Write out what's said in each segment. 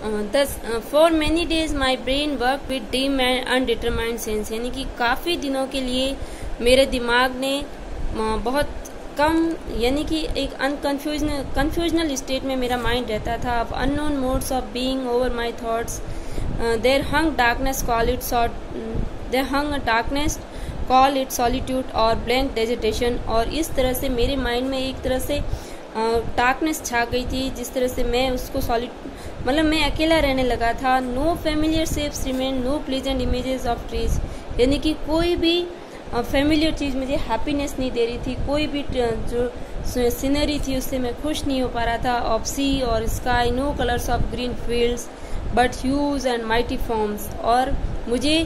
For many days my brain work with dim and undetermined sense, यानी कि काफ़ी दिनों के लिए मेरे दिमाग ने बहुत कम, यानी कि एक कन्फ्यूजनल स्टेट में मेरा माइंड रहता था। Of unknown modes of being over my thoughts, there hung darkness call it solitude और ब्लैंक डेजिटेशन। और इस तरह से मेरे माइंड में एक तरह से डार्कनेस छा गई थी, जिस तरह से मैं उसको मतलब मैं अकेला रहने लगा था। No familiar shapes remain, no pleasant images of trees, यानी कि कोई भी फेमिलियर चीज़ मुझे हैप्पीनेस नहीं दे रही थी। कोई भी जो सीनरी थी उससे मैं खुश नहीं हो पा रहा था। ऑफ सी और sky, no colours of green fields but huge and mighty forms. और मुझे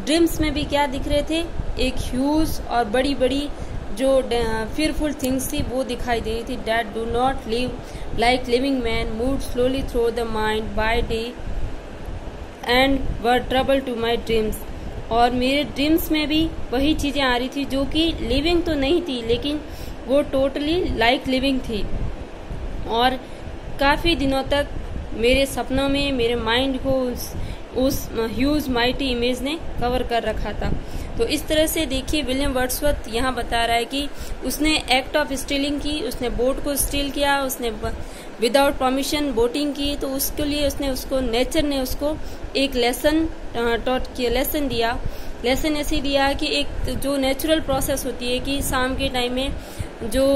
ड्रीम्स में भी क्या दिख रहे थे, एक ह्यूज और बड़ी बड़ी जो fearful थिंग्स थी वो दिखाई दे रही थी। That do not live like living man, moved slowly through the mind by day and were trouble to my dreams। और मेरे ड्रीम्स में भी वही चीज़ें आ रही थी जो कि लिविंग तो नहीं थी, लेकिन वो टोटली लाइक लिविंग थी। और काफ़ी दिनों तक मेरे सपनों में मेरे माइंड को उस ह्यूज माइटी इमेज ने कवर कर रखा था। तो इस तरह से देखिए विलियम वर्ड्सवर्थ यहाँ बता रहा है कि उसने एक्ट ऑफ स्टीलिंग की, उसने बोट को स्टील किया, उसने विदाउट परमिशन बोटिंग की। तो उसके लिए नेचर ने उसको एक लेसन दिया। लेसन ऐसे दिया कि एक जो नेचुरल प्रोसेस होती है कि शाम के टाइम में जो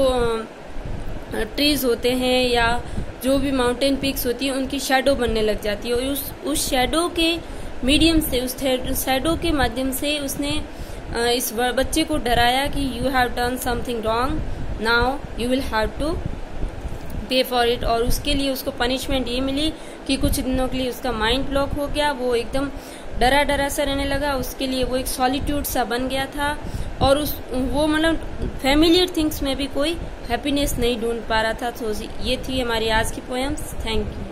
ट्रीज होते हैं या जो भी माउंटेन पीक्स होती है उनकी शैडो बनने लग जाती है। और उस शैडो के मीडियम से, उस शैडो के माध्यम से उसने इस बच्चे को डराया कि you have done something wrong, now you will have to pay for it. और उसके लिए उसको पनिशमेंट ये मिली कि कुछ दिनों के लिए उसका माइंड ब्लॉक हो गया, वो एकदम डरा डरा सा रहने लगा। उसके लिए वो एक सॉलिट्यूड सा बन गया था और वो मतलब फैमिलियर थिंग्स में भी कोई हैप्पीनेस नहीं ढूंढ पा रहा था। तो ये थी हमारी आज की पोएम्स। Thank you.